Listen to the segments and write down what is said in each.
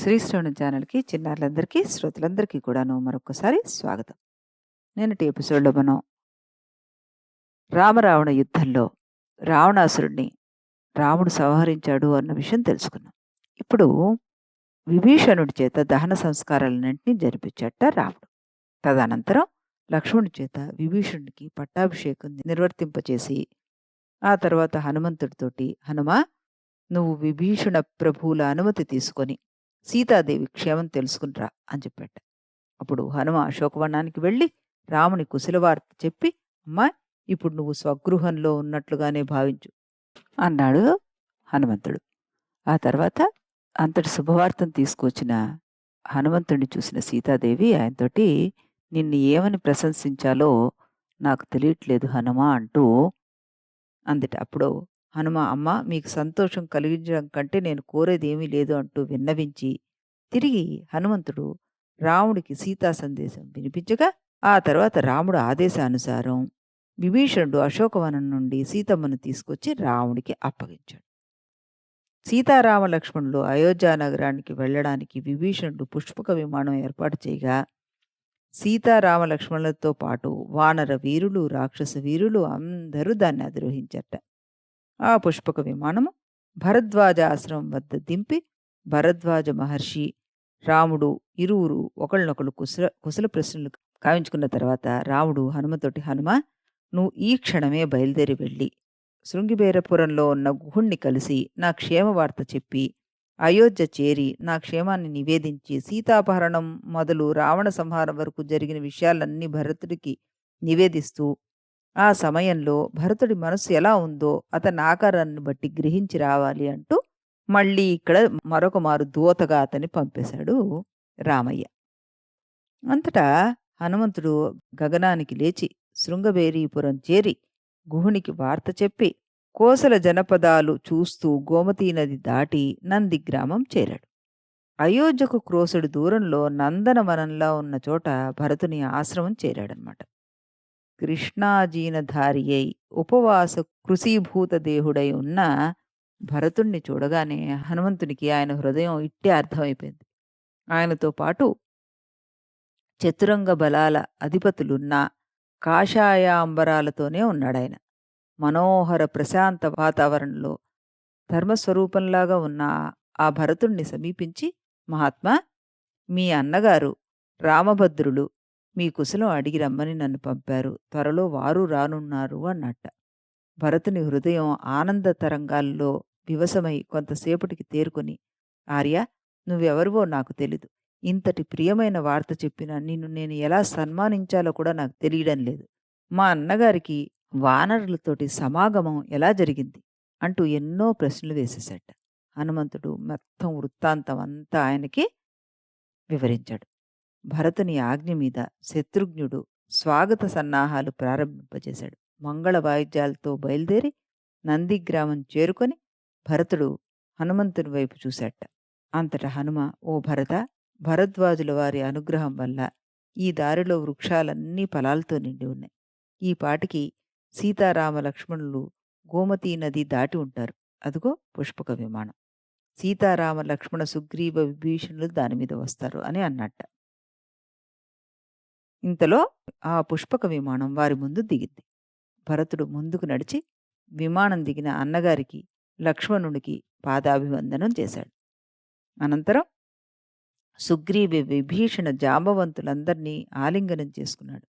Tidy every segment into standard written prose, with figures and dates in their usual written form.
శ్రీశ్రవణం ఛానల్‌కి చిన్నారులందరికీ, శ్రోతలందరికీ కూడాను మరొక్కసారి స్వాగతం. నిన్నటి ఎపిసోడ్‌లో మనం రామరావణ యుద్ధంలో రావణాసురుడిని రాముడు సంహరించాడు అన్న విషయం తెలుసుకున్నాం. ఇప్పుడు విభీషణుడి చేత దహన సంస్కారాలన్నింటినీ జరిపించాట రాముడు. తదనంతరం లక్ష్మణుడి చేత విభీషణుడికి పట్టాభిషేకం నిర్వర్తింపచేసి, ఆ తర్వాత హనుమంతుడితోటి "హనుమా, నువ్వు విభీషణ ప్రభువుల అనుమతి తీసుకొని సీతాదేవి క్షేమం తెలుసుకుని రా" అని చెప్పాట. అప్పుడు హనుమ అశోకవనానికి వెళ్ళి రాముని కుశలవార్త చెప్పి, "అమ్మా, ఇప్పుడు నువ్వు స్వగృహంలో ఉన్నట్లుగానే భావించు" అన్నాడు హనుమంతుడు. ఆ తర్వాత అంతటి శుభవార్తను తీసుకొచ్చిన హనుమంతుడిని చూసిన సీతాదేవి ఆయనతోటి, "నిన్ను ఏమని ప్రశంసించాలో నాకు తెలియట్లేదు హనుమా" అంటూ అందుట. అప్పుడు హనుమ, "అమ్మ, మీకు సంతోషం కలిగించడం కంటే నేను కోరేది ఏమీ లేదు" అంటూ విన్నవించి, తిరిగి హనుమంతుడు రాముడికి సీతా సందేశం వినిపించగా, ఆ తర్వాత రాముడు ఆదేశానుసారం విభీషణుడు అశోకవనం నుండి సీతమ్మను తీసుకొచ్చి రాముడికి అప్పగించాడు. సీతారామ లక్ష్మణులు అయోధ్య నగరానికి వెళ్ళడానికి విభీషణుడు పుష్పక విమానం ఏర్పాటు చేయగా, సీతారామ లక్ష్మణులతో పాటు వానర వీరులు, రాక్షస వీరులు అందరూ దాన్ని అధిరోహించారట. ఆ పుష్పక విమానము భరద్వాజ ఆశ్రమం వద్ద దింపి, భరద్వాజ మహర్షి, రాముడు ఇరువురు ఒకళ్ళనొకళ్ళు కుశల ప్రశ్నలు కావించుకున్న తర్వాత రాముడు హనుమతోటి, "హనుమ, నువ్వు ఈ క్షణమే బయలుదేరి వెళ్ళి శృంగిబేరపురంలో ఉన్న గుహుణ్ణి కలిసి నా క్షేమ వార్త చెప్పి, అయోధ్య చేరి నా క్షేమాన్ని నివేదించి, సీతాపహరణం మొదలు రావణ సంహారం వరకు జరిగిన విషయాలన్నీ భరతుడికి నివేదిస్తూ, ఆ సమయంలో భరతుడి మనస్సు ఎలా ఉందో అతని ఆకారాన్ని బట్టి గ్రహించి రావాలి" అంటూ మళ్ళీ ఇక్కడ మరొక మారు దూతగా అతన్ని పంపేశాడు రామయ్య. అంతటా హనుమంతుడు గగనానికి లేచి శృంగబేరీపురం చేరి గుహునికి వార్త చెప్పి, కోసల జనపదాలు చూస్తూ గోమతీ నది దాటి నంది గ్రామం చేరాడు. అయోధ్యకు క్రోసెడు దూరంలో నందనవనంలా ఉన్న చోట భరతుని ఆశ్రమం చేరాడనమాట. కృష్ణాజీనధారి అయి ఉపవాస కృషీభూత దేహుడై ఉన్న భరతుణ్ణి చూడగానే హనుమంతునికి ఆయన హృదయం ఇట్టే అర్థమైపోయింది. ఆయనతో పాటు చతురంగ బలాల అధిపతులున్న కాషాయాంబరాలతోనే ఉన్నాడాయన. మనోహర ప్రశాంత వాతావరణంలో ధర్మస్వరూపంలాగా ఉన్న ఆ భరతుణ్ణి సమీపించి, "మహాత్మా, మీ అన్నగారు రామభద్రులు మీ కుశలం అడిగి రమ్మని నన్ను పంపారు. త్వరలో వారు రానున్నారు" అన్నట్ట. భరతుని హృదయం ఆనంద తరంగాల్లో వివశమై కొంతసేపటికి తేరుకొని, "ఆర్య, నువ్వెవరివో నాకు తెలీదు. ఇంతటి ప్రియమైన వార్త చెప్పిన నిన్ను నేను ఎలా సన్మానించాలో కూడా నాకు తెలియడం లేదు. మా అన్నగారికి వానరులతోటి సమాగమం ఎలా జరిగింది?" అంటూ ఎన్నో ప్రశ్నలు వేసేశాట. హనుమంతుడు మొత్తం వృత్తాంతం అంతా ఆయనకి వివరించాడు. భరతుని ఆజ్ఞ మీద శత్రుఘ్నుడు స్వాగత సన్నాహాలు ప్రారంభింపజేశాడు. మంగళ వాయిద్యాలతో బయలుదేరి నందిగ్రామం చేరుకొని భరతుడు హనుమంతుని వైపు చూశాట. అంతటా హనుమ, "ఓ భరత, భరద్వాజుల వారి అనుగ్రహం వల్ల ఈ దారిలో వృక్షాలన్నీ ఫలాలతో నిండి ఉన్నాయి. ఈ పాటికి సీతారామ లక్ష్మణులు గోమతీ నది దాటి ఉంటారు. అదుగో పుష్పక విమానం. సీతారామ లక్ష్మణ సుగ్రీవ విభీషణులు దాని మీద వస్తారు" అని అన్నట్ట. ఇంతలో ఆ పుష్పక విమానం వారి ముందు దిగింది. భరతుడు ముందుకు నడిచి విమానం దిగిన అన్నగారికి, లక్ష్మణునికి పాదాభివందనం చేశాడు. అనంతరం సుగ్రీవ విభీషణ జాంబవంతులందర్నీ ఆలింగనం చేసుకున్నాడు.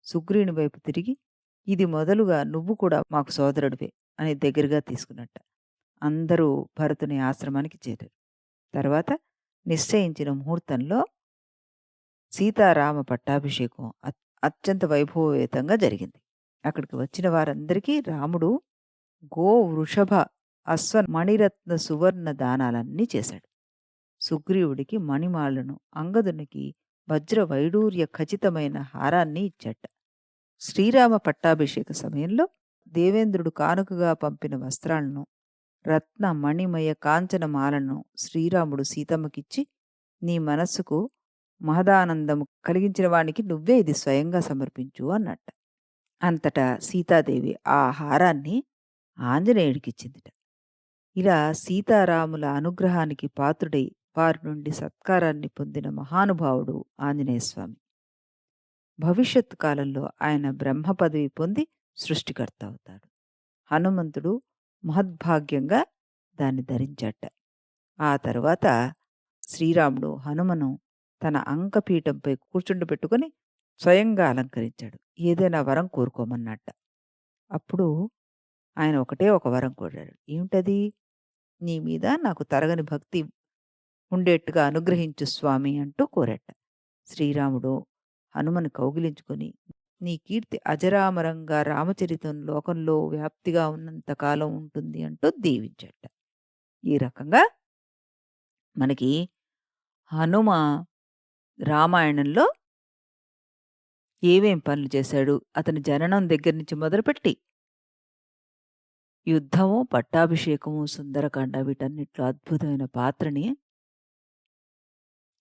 సుగ్రీవుని వైపు తిరిగి, "ఇది మొదలుగా నువ్వు కూడా మాకు సోదరుడివే" అని దగ్గరగా తీసుకున్నట్ట. అందరూ భరతుని ఆశ్రమానికి చేరారు. తర్వాత నిశ్చయించిన ముహూర్తంలో సీతారామ పట్టాభిషేకం అత్యంత వైభవోపేతంగా జరిగింది. అక్కడికి వచ్చిన వారందరికీ రాముడు గో, వృషభ, అశ్వ, మణిరత్న, సువర్ణ దానాలన్నీ చేశాడు. సుగ్రీవుడికి మణిమాలను, అంగదునికి వజ్ర వైడూర్య ఖచ్చితమైన హారాన్ని ఇచ్చట. శ్రీరామ పట్టాభిషేక సమయంలో దేవేంద్రుడు కానుకగా పంపిన వస్త్రాలను, రత్న మణిమయ కాంచన మాలను శ్రీరాముడు సీతమ్మకిచ్చి, "నీ మనస్సుకు మహదానందము కలిగించిన వానికి నువ్వే ఇది స్వయంగా సమర్పించు" అన్నట్ట. అంతటా సీతాదేవి ఆ హారాన్ని ఆంజనేయుడికిచ్చిందిట. ఇలా సీతారాముల అనుగ్రహానికి పాత్రుడై వారి నుండి సత్కారాన్ని పొందిన మహానుభావుడు ఆంజనేయ స్వామి. భవిష్యత్తు కాలంలో ఆయన బ్రహ్మ పదవి పొంది సృష్టికర్త అవుతాడు. హనుమంతుడు మహద్భాగ్యంగా దాన్ని ధరించాట. ఆ తరువాత శ్రీరాముడు హనుమను తన అంకపీఠంపై కూర్చుండబెట్టుకొని స్వయంగా అలంకరించాడు. ఏదైనా వరం కోరుకోమన్నట్ట. అప్పుడు ఆయన ఒకటే ఒక వరం కోరాడు. ఏమిటది? నీ మీద నాకు తరగని భక్తి ఉండేట్టుగా అనుగ్రహించు స్వామి అంటూ కోరాట. శ్రీరాముడు హనుమని కౌగిలించుకొని నీ కీర్తి అజరామరంగా రామచరితం లోకంలో వ్యాప్తిగా ఉన్నంత కాలం ఉంటుంది అంటూ దీవించట. ఈ రకంగా మనకి హనుమ రామాయణంలో ఏమేం పనులు చేశాడు, అతని జననం దగ్గర నుంచి మొదలుపెట్టి యుద్ధము, పట్టాభిషేకము, సుందరకాండ వీటన్నిటిలో అద్భుతమైన పాత్రని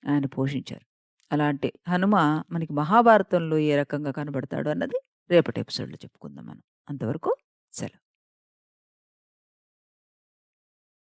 ఆయన పోషించారు. అలాంటి హనుమ మనకి మహాభారతంలో ఏ రకంగా కనబడతాడు అన్నది రేపటి ఎపిసోడ్‌లో చెప్పుకుందాం మనం. అంతవరకు సెలవు.